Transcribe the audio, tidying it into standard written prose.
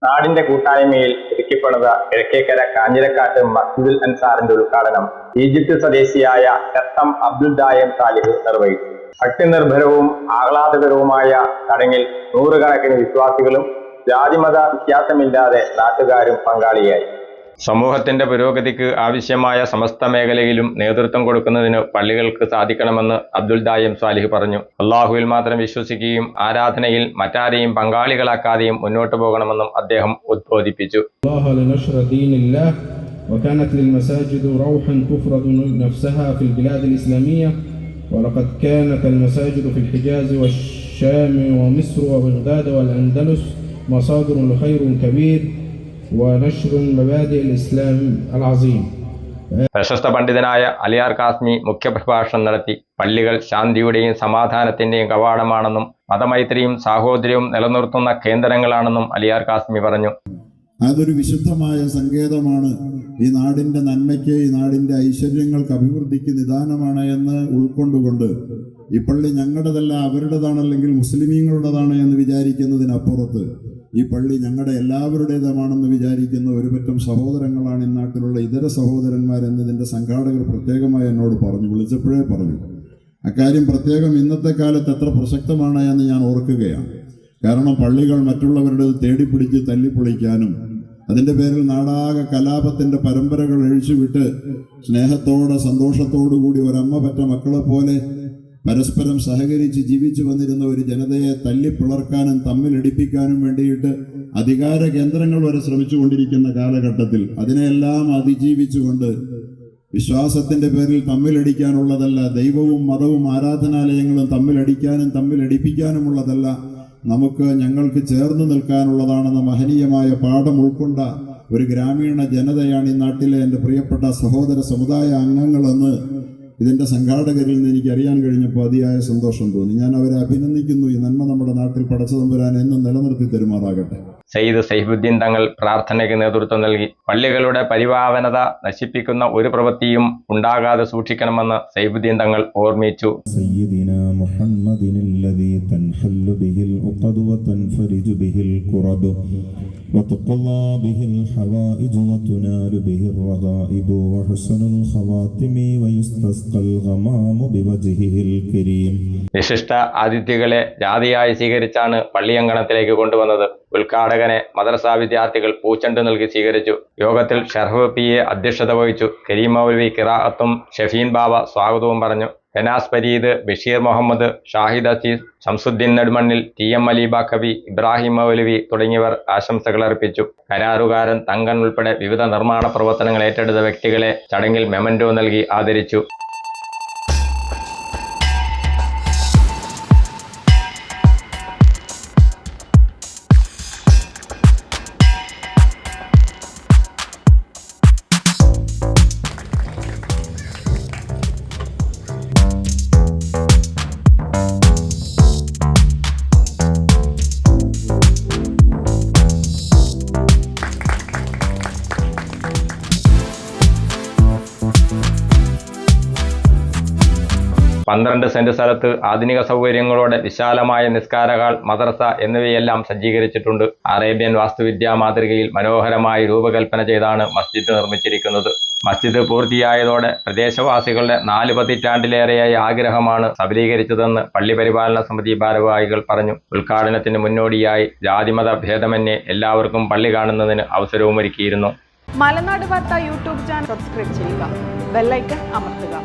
നാടിന്റെ കൂട്ടായ്മയിൽ ഒരുക്കിപ്പണിത കിഴക്കേക്കര കാഞ്ഞിരക്കാട്ട് മസ്ജിദുൽ അൻസാറിന്റെ ഉദ്ഘാടനം ഈജിപ്ത് സ്വദേശിയായ എസ്.എം. അബ്ദുൽ ദായം സാലിഹ് നിർവഹിച്ചു. ഭക്തിനിർഭരവും ആഹ്ലാദകരവുമായ ചടങ്ങിൽ നൂറുകണക്കിന് വിശ്വാസികളും ജാതിമത വ്യത്യാസമില്ലാതെ നാട്ടുകാരും പങ്കാളിയായി. സമൂഹത്തിന്റെ പുരോഗതിക്ക് ആവശ്യമായ സമസ്ത മേഖലയിലും നേതൃത്വം കൊടുക്കുന്നതിന് പള്ളികൾക്ക് സാധിക്കണമെന്ന് അബ്ദുൽ ദായം സാലിഹ് പറഞ്ഞു. അള്ളാഹുവിൽ മാത്രം വിശ്വസിക്കുകയും ആരാധനയിൽ മറ്റാരെയും പങ്കാളികളാക്കാതെയും മുന്നോട്ട് പോകണമെന്നും അദ്ദേഹം ഉദ്ബോധിപ്പിച്ചു. وكانت للمساجد روحا تفرض نفسها في البلاد الإسلامية ولقد كانت المساجد في الحجاز والشام ومصر وبغداد والأندلس مصادر لخير كبير ونشر مبادئ الإسلام العظيم. പ്രശസ്ത പണ്ഡിതനായ അലിയാർ കാസ്മി മുഖ്യപ്രഭാഷണം നടത്തി. പള്ളികൾ ശാന്തിയുടെയും സമാധാനത്തിന്റെയും കവാടമാണെന്നും മതമൈത്രിയും സാഹോദര്യവും നിലനിർത്തുന്ന കേന്ദ്രങ്ങളാണെന്നും അലിയാർ കാസ്മി പറഞ്ഞു. അതൊരു വിശുദ്ധമായ സങ്കേതമാണ്. ഈ നാടിന്റെ നന്മയ്ക്ക്, ഈ നാടിന്റെ ഐശ്വര്യങ്ങൾക്ക്, അഭിവൃദ്ധിക്ക് നിദാനമാണ് എന്ന് ഉൾക്കൊണ്ടുകൊണ്ട് ഈ പള്ളി ഞങ്ങളുടേതല്ല അവരുടേതാണല്ലെങ്കിൽ മുസ്ലിമീങ്ങളുടേതാണ് എന്ന് വിചാരിക്കുന്നതിനപ്പുറത്ത് ഈ പള്ളി ഞങ്ങളുടെ എല്ലാവരുടേതുമാണെന്ന് വിചാരിക്കുന്ന ഒരുപറ്റം സഹോദരങ്ങളാണ് ഈ നാട്ടിലുള്ള ഇതര സഹോദരന്മാരെന്നതിൻ്റെ സംഘാടകർ പ്രത്യേകമായി എന്നോട് പറഞ്ഞു, വിളിച്ചപ്പോഴേ പറഞ്ഞു. അക്കാര്യം പ്രത്യേകം ഇന്നത്തെ കാലത്ത് എത്ര പ്രസക്തമാണ് എന്ന് ഞാൻ ഓർക്കുകയാണ്. കാരണം പള്ളികൾ മറ്റുള്ളവരുടെ തേടിപ്പിടിച്ച് തല്ലിപ്പൊളിക്കാനും അതിൻ്റെ പേരിൽ നാടാകെ കലാപത്തിൻ്റെ പരമ്പരകൾ അഴിച്ചുവിട്ട് സ്നേഹത്തോടെ സന്തോഷത്തോടു കൂടി ഒരമ്മ പറ്റ മക്കളെ പോലെ പരസ്പരം സഹകരിച്ച് ജീവിച്ചു വന്നിരുന്ന ഒരു ജനതയെ തല്ലിപ്പിളർക്കാനും തമ്മിലടിപ്പിക്കാനും വേണ്ടിയിട്ട് അധികാര കേന്ദ്രങ്ങൾ വരെ ശ്രമിച്ചുകൊണ്ടിരിക്കുന്ന കാലഘട്ടത്തിൽ അതിനെല്ലാം അതിജീവിച്ചുകൊണ്ട് വിശ്വാസത്തിൻ്റെ പേരിൽ തമ്മിലടിക്കാനുള്ളതല്ല, ദൈവവും മതവും ആരാധനാലയങ്ങളും തമ്മിലടിക്കാനും തമ്മിലടിപ്പിക്കാനുമുള്ളതല്ല, ഞങ്ങൾക്ക് ചേർന്ന് നിൽക്കാനുള്ളതാണെന്ന മഹനീയമായ പാഠം ഉൾക്കൊണ്ട ഒരു ഗ്രാമീണ ജനതയാണ് ഈ നാട്ടിലെ എൻ്റെ പ്രിയപ്പെട്ട സഹോദര സമുദായ അംഗങ്ങളെന്ന് ഇതിൻ്റെ സംഘാടകരിൽ നിന്ന് എനിക്ക് അറിയാൻ കഴിഞ്ഞപ്പോൾ അതിയായ സന്തോഷം തോന്നി. ഞാൻ അവരെ അഭിനന്ദിക്കുന്നു. ഈ നന്മ നമ്മുടെ നാട്ടിൽ പടച്ചതമ്പുരാൻ എന്നും നിലനിർത്തി തരുമാറാകട്ടെ. സയ്യിദ് സൈഫുദ്ദീൻ തങ്ങൾ പ്രാർത്ഥനയ്ക്ക് നേതൃത്വം നൽകി. പള്ളികളുടെ പരിപാവനത നശിപ്പിക്കുന്ന ഒരു പ്രവൃത്തിയും ഉണ്ടാകാതെ സൂക്ഷിക്കണമെന്ന് സൈഫുദ്ദീൻ തങ്ങൾ ഓർമ്മിച്ചു. വിശിഷ്ട അതിഥികളെ ജാതിയായി സ്വീകരിച്ചാണ് പള്ളിയങ്കണത്തിലേക്ക് കൊണ്ടുവന്നത്. ഉദ്ഘാടകനെ മദ്രസ വിദ്യാർത്ഥികൾ പൂച്ചെണ്ട് നൽകി സ്വീകരിച്ചു. യോഗത്തിൽ ഷർഫ് പി.എ അധ്യക്ഷത വഹിച്ചു. കരീം മൗലവി ഖിറാഅത്തും ഷഫീൻ ബാബ സ്വാഗതവും പറഞ്ഞു. ഫനാസ് ഫരീദ്, ബഷീർ മുഹമ്മദ്, ഷാഹിദ് അസീസ്, ശംസുദ്ദീൻ നെടുമണ്ണിൽ, ടി.എം. അലീബ കവി, ഇബ്രാഹിം മൗലവി തുടങ്ങിയവർ ആശംസകൾ അർപ്പിച്ചു. കരാറുകാരൻ തങ്കൻ ഉൾപ്പെടെ വിവിധ നിർമ്മാണ പ്രവർത്തനങ്ങൾ ഏറ്റെടുത്ത വ്യക്തികളെ ചടങ്ങിൽ മെമന്റോ നൽകി ആദരിച്ചു. പന്ത്രണ്ട് സെന്റ് സ്ഥലത്ത് ആധുനിക സൗകര്യങ്ങളോടെ വിശാലമായ നിസ്കാര ഹാൾ, മദ്രസ എന്നിവയെല്ലാം സജ്ജീകരിച്ചിട്ടുണ്ട്. അറേബ്യൻ വാസ്തുവിദ്യാ മാതൃകയിൽ മനോഹരമായി രൂപകൽപ്പന ചെയ്താണ് മസ്ജിദ് നിർമ്മിച്ചിരിക്കുന്നത്. മസ്ജിദ് പൂർത്തിയായതോടെ പ്രദേശവാസികളുടെ 4 പതിറ്റാണ്ടിലേറെയായ ആഗ്രഹമാണ് സബലീകരിച്ചതെന്ന് പള്ളി പരിപാലന സമിതി ഭാരവാഹികൾ പറഞ്ഞു. ഉദ്ഘാടനത്തിന് മുന്നോടിയായി ജാതിമത ഭേദമന്യേ എല്ലാവർക്കും പള്ളി കാണുന്നതിന് അവസരവും ഒരുക്കിയിരുന്നു. മലനാട് വാർത്ത യൂട്യൂബ് ചാനൽ സബ്സ്ക്രൈബ് ചെയ്യുക, ബെൽ ഐക്കൺ അമർത്തുക.